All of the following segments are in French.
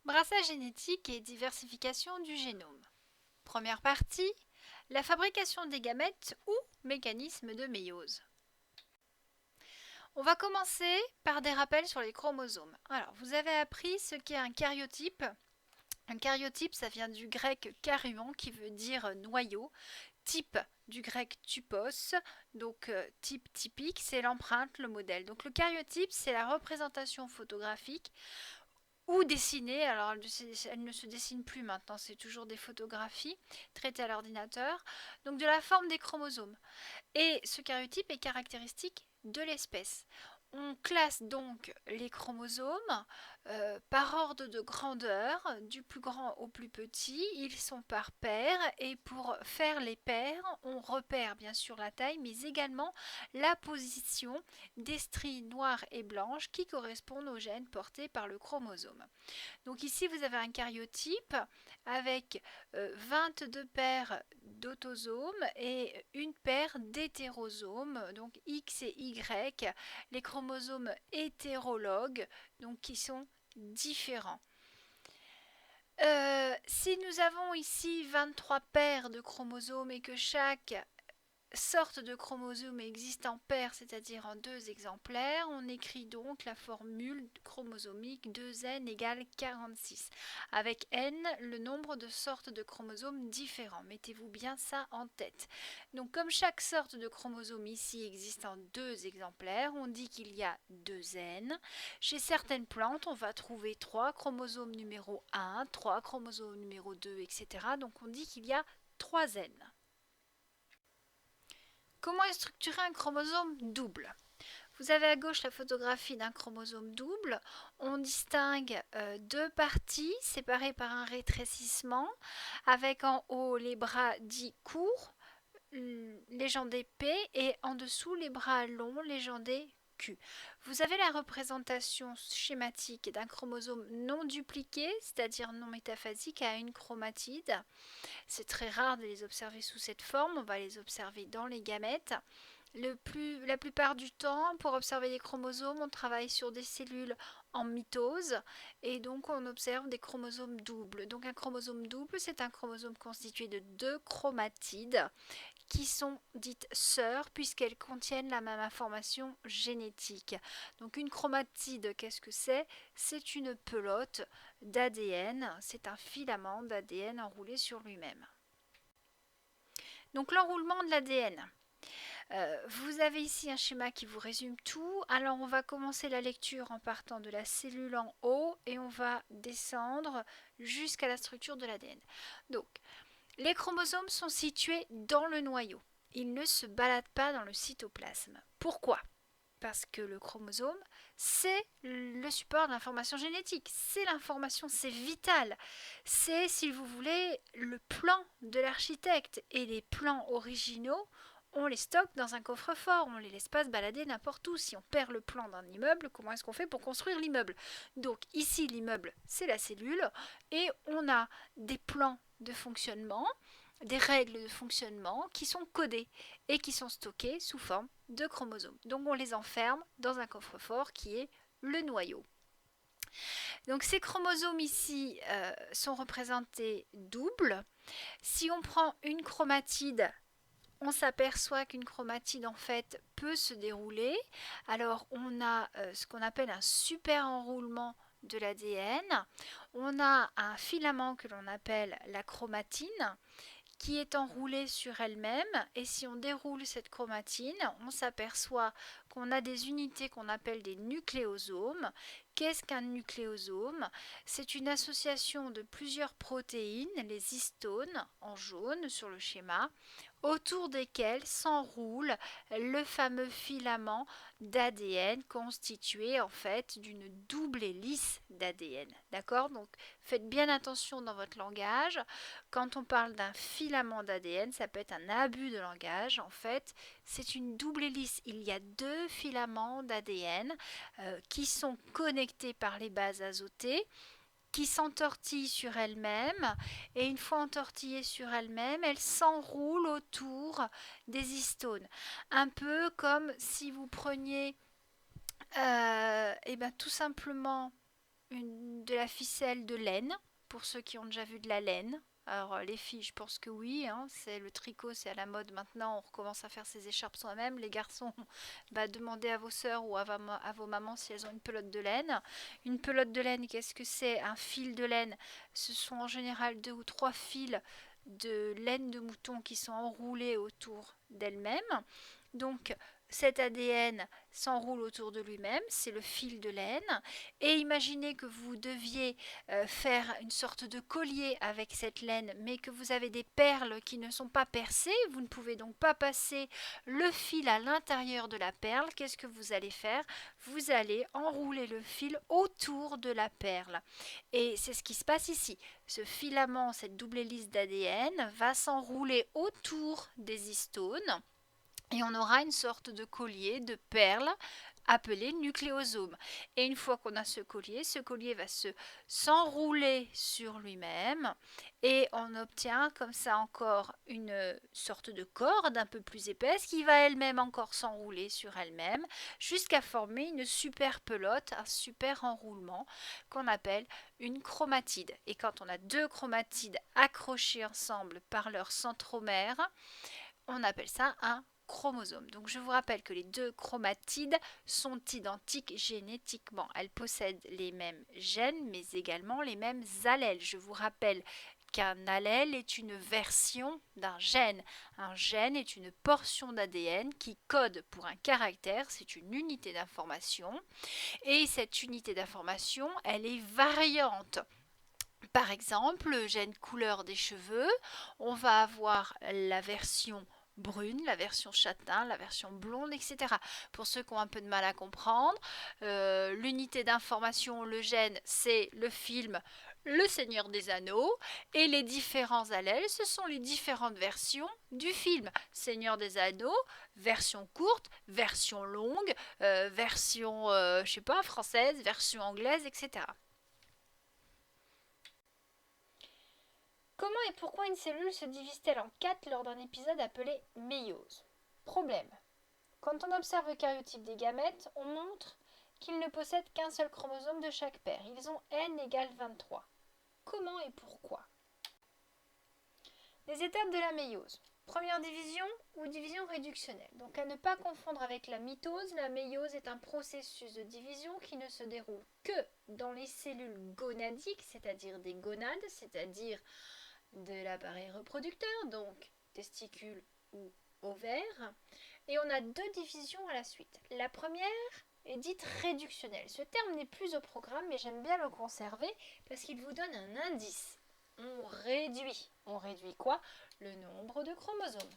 Brassage génétique et diversification du génome. Première partie, la fabrication des gamètes ou mécanisme de méiose. On va commencer par des rappels sur les chromosomes. Alors, vous avez appris ce qu'est un karyotype. Un karyotype, ça vient du grec karyon qui veut dire noyau. Type du grec typos, donc type typique, c'est l'empreinte, le modèle. Donc le karyotype, c'est la représentation photographique ou dessinée, alors elle ne se dessine plus maintenant, c'est toujours des photographies traitées à l'ordinateur, donc de la forme des chromosomes. Et ce karyotype est caractéristique de l'espèce. On classe donc les chromosomes par ordre de grandeur, du plus grand au plus petit. Ils sont par paires et pour faire les paires, on repère bien sûr la taille, mais également la position des stries noires et blanches qui correspondent aux gènes portés par le chromosome. Donc ici, vous avez un karyotype avec 22 paires d'autosomes et une paire d'hétérosomes, donc X et Y, les chromosomes hétérologues, donc qui sont différents. Si nous avons ici 23 paires de chromosomes et que chaque sorte de chromosome existe en paires, c'est-à-dire en deux exemplaires, on écrit donc la formule chromosomique 2n égale 46, avec n le nombre de sortes de chromosomes différents. Mettez-vous bien ça en tête. Donc comme chaque sorte de chromosome ici existe en deux exemplaires, on dit qu'il y a 2n. Chez certaines plantes, on va trouver 3 chromosomes numéro 1, 3 chromosomes numéro 2, etc. Donc on dit qu'il y a 3n. Comment est structuré un chromosome double? Vous avez à gauche la photographie d'un chromosome double. On distingue deux parties séparées par un rétrécissement, avec en haut les bras dits courts, légendés P, et en dessous les bras longs, légendés Q. Vous avez la représentation schématique d'un chromosome non dupliqué, c'est-à-dire non métaphasique, à une chromatide. C'est très rare de les observer sous cette forme, on va les observer dans les gamètes. La plupart du temps, pour observer les chromosomes, on travaille sur des cellules en mitose et donc on observe des chromosomes doubles. Donc un chromosome double, c'est un chromosome constitué de deux chromatides qui sont dites sœurs puisqu'elles contiennent la même information génétique. Donc une chromatide, qu'est-ce que c'est? C'est une pelote d'ADN, c'est un filament d'ADN enroulé sur lui-même. Donc l'enroulement de l'ADN. Vous avez ici un schéma qui vous résume tout. Alors on va commencer la lecture en partant de la cellule en haut et on va descendre jusqu'à la structure de l'ADN. Donc les chromosomes sont situés dans le noyau. Ils ne se baladent pas dans le cytoplasme. Pourquoi? Parce que le chromosome, c'est le support de l'information génétique. C'est l'information, c'est vital. C'est, si vous voulez, le plan de l'architecte. Et les plans originaux, on les stocke dans un coffre-fort. On ne les laisse pas se balader n'importe où. Si on perd le plan d'un immeuble, comment est-ce qu'on fait pour construire l'immeuble? Donc ici, l'immeuble, c'est la cellule. Et on a des plans de fonctionnement, des règles de fonctionnement qui sont codées et qui sont stockées sous forme de chromosomes. Donc on les enferme dans un coffre-fort qui est le noyau. Donc ces chromosomes ici sont représentés doubles. Si on prend une chromatide, on s'aperçoit qu'une chromatide en fait peut se dérouler. Alors on a ce qu'on appelle un super enroulement de l'ADN. On a un filament que l'on appelle la chromatine qui est enroulée sur elle-même, et si on déroule cette chromatine, on s'aperçoit qu'on a des unités qu'on appelle des nucléosomes. Qu'est-ce qu'un nucléosome? C'est une association de plusieurs protéines, les histones en jaune sur le schéma, autour desquelles s'enroule le fameux filament d'ADN constitué en fait d'une double hélice d'ADN. D'accord? Donc faites bien attention dans votre langage. Quand on parle d'un filament d'ADN, ça peut être un abus de langage. En fait, c'est une double hélice. Il y a deux filaments d'ADN qui sont connectés par les bases azotées, qui s'entortillent sur elles-mêmes, et une fois entortillées sur elles-mêmes, elles s'enroulent autour des histones. Un peu comme si vous preniez tout simplement de la ficelle de laine, pour ceux qui ont déjà vu de la laine. Alors les filles, je pense que oui, hein, c'est le tricot, c'est à la mode maintenant, on recommence à faire ses écharpes soi-même. Les garçons, bah, demandez à vos sœurs ou à vos mamans si elles ont une pelote de laine. Une pelote de laine, qu'est-ce que c'est? Un fil de laine, ce sont en général 2 ou 3 fils de laine de mouton qui sont enroulés autour d'elles-mêmes. Donc cet ADN s'enroule autour de lui-même, c'est le fil de laine. Et imaginez que vous deviez faire une sorte de collier avec cette laine, mais que vous avez des perles qui ne sont pas percées, vous ne pouvez donc pas passer le fil à l'intérieur de la perle. Qu'est-ce que vous allez faire? Vous allez enrouler le fil autour de la perle. Et c'est ce qui se passe ici. Ce filament, cette double hélice d'ADN, va s'enrouler autour des histones et on aura une sorte de collier de perles appelé nucléosome. Et une fois qu'on a ce collier va s'enrouler sur lui-même et on obtient comme ça encore une sorte de corde un peu plus épaisse qui va elle-même encore s'enrouler sur elle-même jusqu'à former une super pelote, un super enroulement qu'on appelle une chromatide. Et quand on a 2 chromatides accrochées ensemble par leur centromère, on appelle ça un chromosome. Donc je vous rappelle que les 2 chromatides sont identiques génétiquement. Elles possèdent les mêmes gènes mais également les mêmes allèles. Je vous rappelle qu'un allèle est une version d'un gène. Un gène est une portion d'ADN qui code pour un caractère, c'est une unité d'information. Et cette unité d'information, elle est variante. Par exemple, le gène couleur des cheveux, on va avoir la version brune, la version châtain, la version blonde, etc. Pour ceux qui ont un peu de mal à comprendre, l'unité d'information, le gène, c'est le film Le Seigneur des Anneaux, et les différents allèles, ce sont les différentes versions du film. Seigneur des Anneaux, version courte, version longue, version, je sais pas, française, version anglaise, etc. Comment et pourquoi une cellule se divise-t-elle en 4 lors d'un épisode appelé méiose? Problème. Quand on observe le karyotype des gamètes, on montre qu'ils ne possèdent qu'un seul chromosome de chaque paire. Ils ont n égale 23. Comment et pourquoi? Les étapes de la méiose. Première division ou division réductionnelle. Donc à ne pas confondre avec la mitose, la méiose est un processus de division qui ne se déroule que dans les cellules gonadiques, c'est-à-dire des gonades, c'est-à-dire de l'appareil reproducteur, donc testicules ou ovaires. Et on a 2 divisions à la suite. La première est dite réductionnelle. Ce terme n'est plus au programme, mais j'aime bien le conserver parce qu'il vous donne un indice. On réduit. On réduit quoi? Le nombre de chromosomes.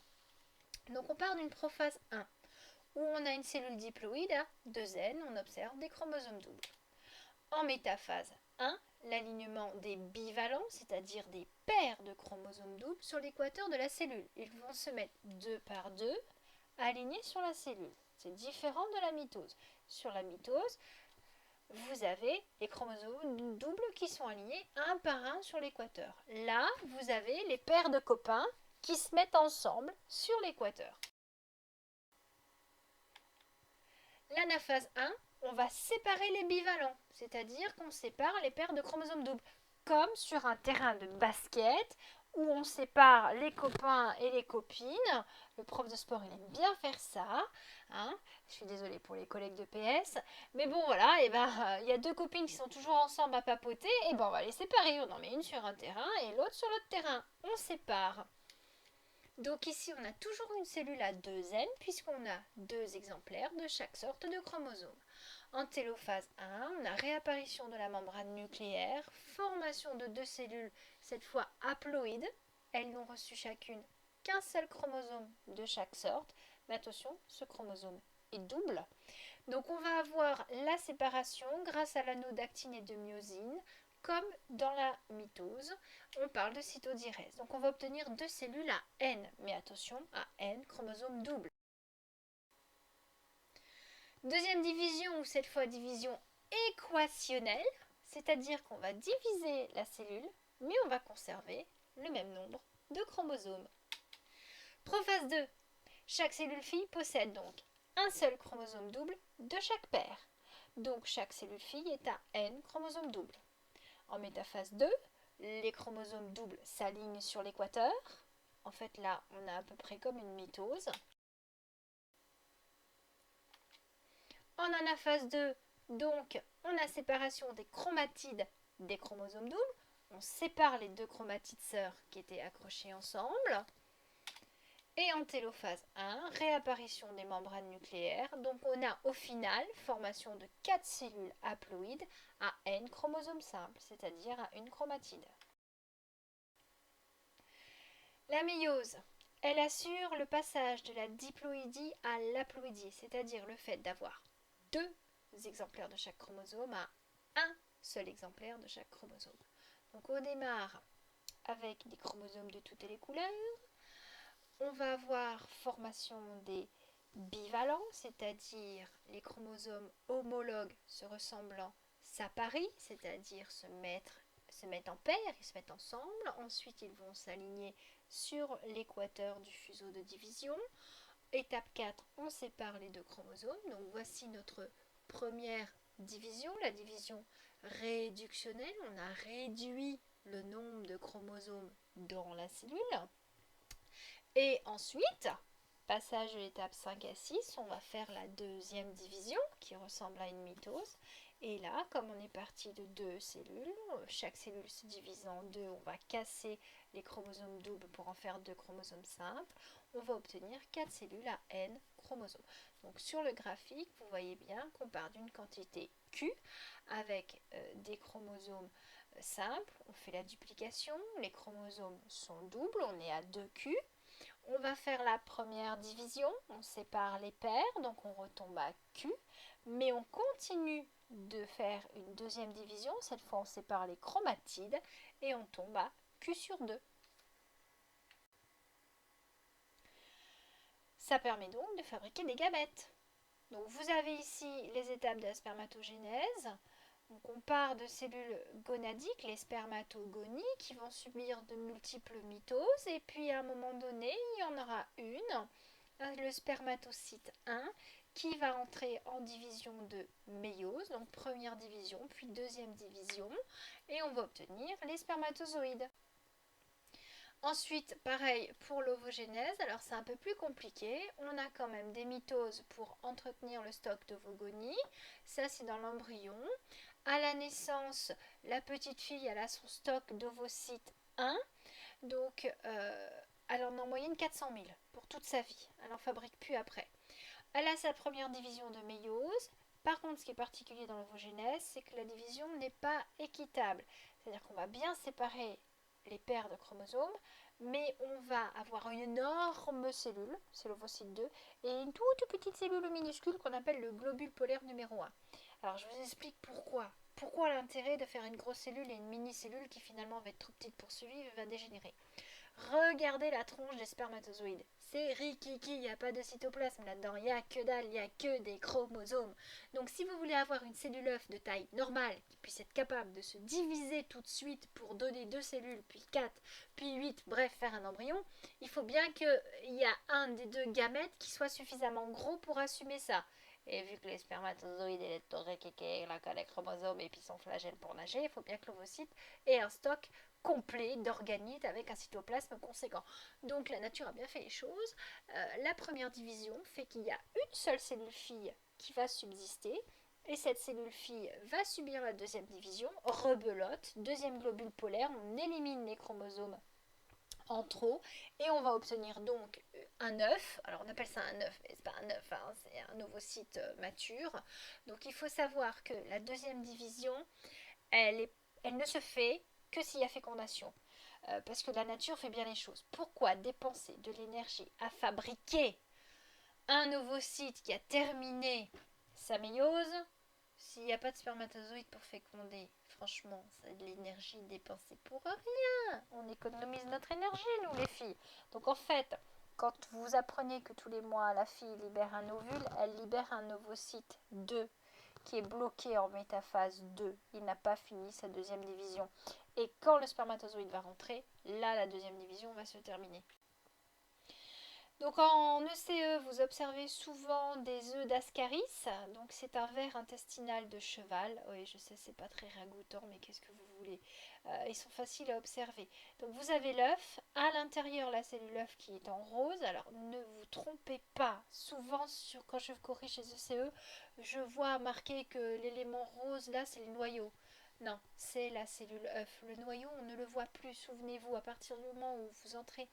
Donc on part d'une prophase 1, où on a une cellule diploïde à 2N, on observe des chromosomes doubles. En métaphase 1, l'alignement des bivalents, c'est-à-dire des paires de chromosomes doubles sur l'équateur de la cellule. Ils vont se mettre 2 par 2 alignés sur la cellule. C'est différent de la mitose. Sur la mitose, vous avez les chromosomes doubles qui sont alignés 1 par 1 sur l'équateur. Là, vous avez les paires de copains qui se mettent ensemble sur l'équateur. L'anaphase 1, on va séparer les bivalents, c'est-à-dire qu'on sépare les paires de chromosomes doubles, comme sur un terrain de basket où on sépare les copains et les copines. Le prof de sport, il aime bien faire ça. Hein, je suis désolée pour les collègues de PS. Mais bon, voilà, et ben, y a 2 copines qui sont toujours ensemble à papoter. Et ben, on va les séparer. On en met une sur un terrain et l'autre sur l'autre terrain. On sépare. Donc ici, on a toujours une cellule à 2N puisqu'on a 2 exemplaires de chaque sorte de chromosome. En télophase 1, on a réapparition de la membrane nucléaire, formation de 2 cellules, cette fois haploïdes. Elles n'ont reçu chacune qu'un seul chromosome de chaque sorte. Mais attention, ce chromosome est double. Donc on va avoir la séparation grâce à l'anneau d'actine et de myosine. Comme dans la mitose, on parle de cytodirèse. Donc on va obtenir 2 cellules à N, mais attention à N chromosomes doubles. Deuxième division, ou cette fois division équationnelle, c'est-à-dire qu'on va diviser la cellule, mais on va conserver le même nombre de chromosomes. Prophase 2. Chaque cellule fille possède donc un seul chromosome double de chaque paire. Donc chaque cellule fille est à N chromosomes doubles. En métaphase 2, les chromosomes doubles s'alignent sur l'équateur. En fait, là, on a à peu près comme une mitose. En anaphase 2, donc, on a séparation des chromatides des chromosomes doubles. On sépare les deux chromatides sœurs qui étaient accrochées ensemble. Et en télophase 1, réapparition des membranes nucléaires. Donc on a au final formation de 4 cellules haploïdes à N chromosomes simples, c'est-à-dire à une chromatide. La méiose, elle assure le passage de la diploïdie à l'haploïdie, c'est-à-dire le fait d'avoir 2 exemplaires de chaque chromosome à un seul exemplaire de chaque chromosome. Donc on démarre avec des chromosomes de toutes les couleurs. On va avoir formation des bivalents, c'est-à-dire les chromosomes homologues se ressemblant s'apparient, c'est-à-dire se mettent en paire, ils se mettent ensemble. Ensuite, ils vont s'aligner sur l'équateur du fuseau de division. Étape 4, on sépare les deux chromosomes. Donc voici notre première division, la division réductionnelle. On a réduit le nombre de chromosomes dans la cellule. Et ensuite, passage de l'étape 5 à 6, on va faire la deuxième division qui ressemble à une mitose. Et là, comme on est parti de 2 cellules, chaque cellule se divise en 2, on va casser les chromosomes doubles pour en faire 2 chromosomes simples. On va obtenir 4 cellules à N chromosomes. Donc sur le graphique, vous voyez bien qu'on part d'une quantité Q avec des chromosomes simples. On fait la duplication, les chromosomes sont doubles, on est à 2Q. On va faire la première division, on sépare les paires, donc on retombe à Q, mais on continue de faire une deuxième division, cette fois on sépare les chromatides et on tombe à Q sur 2. Ça permet donc de fabriquer des gamètes. Donc vous avez ici les étapes de la spermatogénèse. Donc on part de cellules gonadiques, les spermatogonies, qui vont subir de multiples mitoses. Et puis à un moment donné, il y en aura une, le spermatocyte 1, qui va entrer en division de méiose, donc première division, puis deuxième division. Et on va obtenir les spermatozoïdes. Ensuite, pareil pour l'ovogénèse, alors c'est un peu plus compliqué. On a quand même des mitoses pour entretenir le stock d'ovogonie. Ça, c'est dans l'embryon. À la naissance, la petite fille, elle a son stock d'ovocytes 1. Donc, elle en a en moyenne 400 000 pour toute sa vie. Elle n'en fabrique plus après. Elle a sa première division de méiose. Par contre, ce qui est particulier dans l'ovogénèse, c'est que la division n'est pas équitable. C'est-à-dire qu'on va bien séparer les paires de chromosomes, mais on va avoir une énorme cellule, c'est l'ovocyte 2, et une toute petite cellule minuscule qu'on appelle le globule polaire numéro 1. Alors je vous explique pourquoi. Pourquoi l'intérêt de faire une grosse cellule et une mini-cellule qui finalement va être trop petite pour suivre et va dégénérer. Regardez la tronche des spermatozoïdes. C'est rikiki, il n'y a pas de cytoplasme là-dedans, il n'y a que dalle, il n'y a que des chromosomes. Donc si vous voulez avoir une cellule œuf de taille normale, qui puisse être capable de se diviser tout de suite pour donner 2 cellules, puis 4, puis 8, bref, faire un embryon, il faut bien qu'il y a un des 2 gamètes qui soit suffisamment gros pour assumer ça. Et vu que les spermatozoïdes et les chromosomes et puis son flagelle pour nager, il faut bien que l'ovocyte ait un stock complet d'organites avec un cytoplasme conséquent. Donc la nature a bien fait les choses. La première division fait qu'il y a une seule cellule fille qui va subsister. Et cette cellule fille va subir la deuxième division, rebelote, deuxième globule polaire, on élimine les chromosomes en trop et on va obtenir donc un œuf. Alors on appelle ça un œuf, mais c'est pas un œuf, hein, c'est un ovocyte mature. Donc il faut savoir que la deuxième division, elle ne se fait que s'il y a fécondation. Parce que la nature fait bien les choses. Pourquoi dépenser de l'énergie à fabriquer un ovocyte qui a terminé sa méiose s'il n'y a pas de spermatozoïdes pour féconder? Franchement, c'est de l'énergie dépensée pour rien. On économise notre énergie, nous les filles. Donc en fait, quand vous apprenez que tous les mois la fille libère un ovule, elle libère un ovocyte 2 qui est bloqué en métaphase 2. Il n'a pas fini sa deuxième division. Et quand le spermatozoïde va rentrer, là, la deuxième division va se terminer. Donc en ECE, vous observez souvent des œufs d'ascaris. Donc c'est un ver intestinal de cheval. Oui, je sais, c'est pas très ragoûtant, mais qu'est-ce que vous voulez? Ils sont faciles à observer. Donc vous avez l'œuf. À l'intérieur, là, c'est l'œuf qui est en rose. Alors ne vous trompez pas. Souvent, quand je corrige les ECE, je vois marqué que l'élément rose, là, c'est le noyau. Non, c'est la cellule œuf. Le noyau, on ne le voit plus. Souvenez-vous, à partir du moment où vous entrez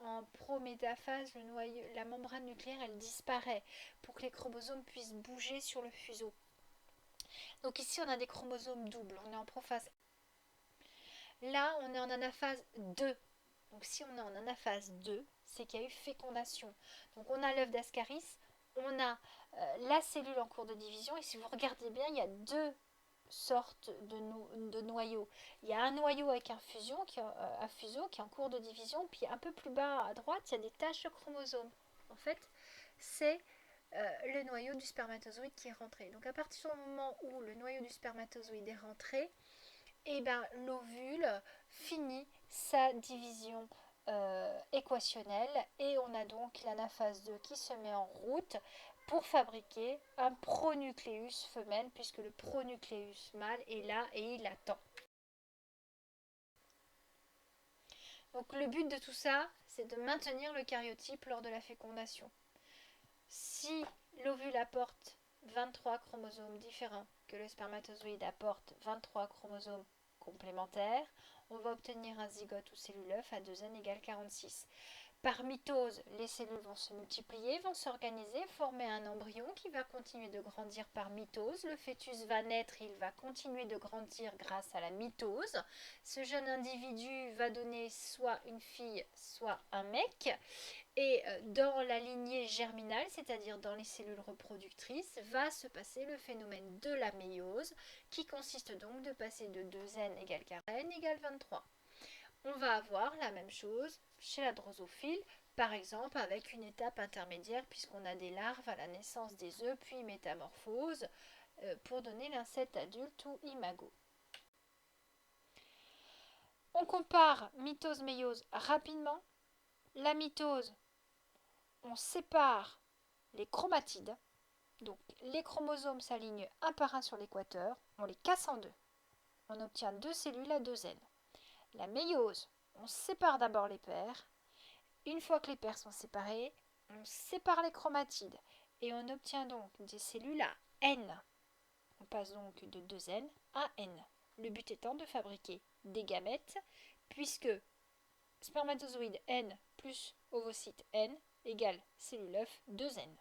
en prométaphase, la membrane nucléaire, elle disparaît pour que les chromosomes puissent bouger sur le fuseau. Donc ici, on a des chromosomes doubles. On est en prophase. Là, on est en anaphase 2. Donc si on est en anaphase 2, c'est qu'il y a eu fécondation. Donc on a l'œuf d'Ascaris, on a la cellule en cours de division. Et si vous regardez bien, il y a deux sortes de noyaux. Il y a un noyau avec un fuseau qui est en cours de division, puis un peu plus bas à droite, il y a des taches de chromosomes. En fait, c'est le noyau du spermatozoïde qui est rentré. Donc à partir du moment où le noyau du spermatozoïde est rentré, et ben, l'ovule finit sa division équationnelle et on a donc l'anaphase 2 qui se met en route pour fabriquer un pronucléus femelle puisque le pronucléus mâle est là et il attend. Donc le but de tout ça, c'est de maintenir le karyotype lors de la fécondation. Si l'ovule apporte 23 chromosomes différents, que le spermatozoïde apporte 23 chromosomes complémentaires, on va obtenir un zygote ou cellule œuf à 2n égale 46. Par mitose, les cellules vont se multiplier, vont s'organiser, former un embryon qui va continuer de grandir par mitose. Le fœtus va naître, il va continuer de grandir grâce à la mitose. Ce jeune individu va donner soit une fille, soit un mec. Et dans la lignée germinale, c'est-à-dire dans les cellules reproductrices, va se passer le phénomène de la méiose, qui consiste donc de passer de 2n égale 4n égale 23. On va avoir la même chose chez la drosophile, par exemple avec une étape intermédiaire puisqu'on a des larves à la naissance des œufs puis métamorphose pour donner l'insecte adulte ou imago. On compare mitose-méiose rapidement. La mitose, on sépare les chromatides, donc les chromosomes s'alignent un par un sur l'équateur, on les casse en deux. On obtient deux cellules à 2n. La méiose, on sépare d'abord les paires. Une fois que les paires sont séparées, on sépare les chromatides et on obtient donc des cellules à N. On passe donc de 2N à N. Le but étant de fabriquer des gamètes puisque spermatozoïde N plus ovocyte N égale cellule œuf 2N.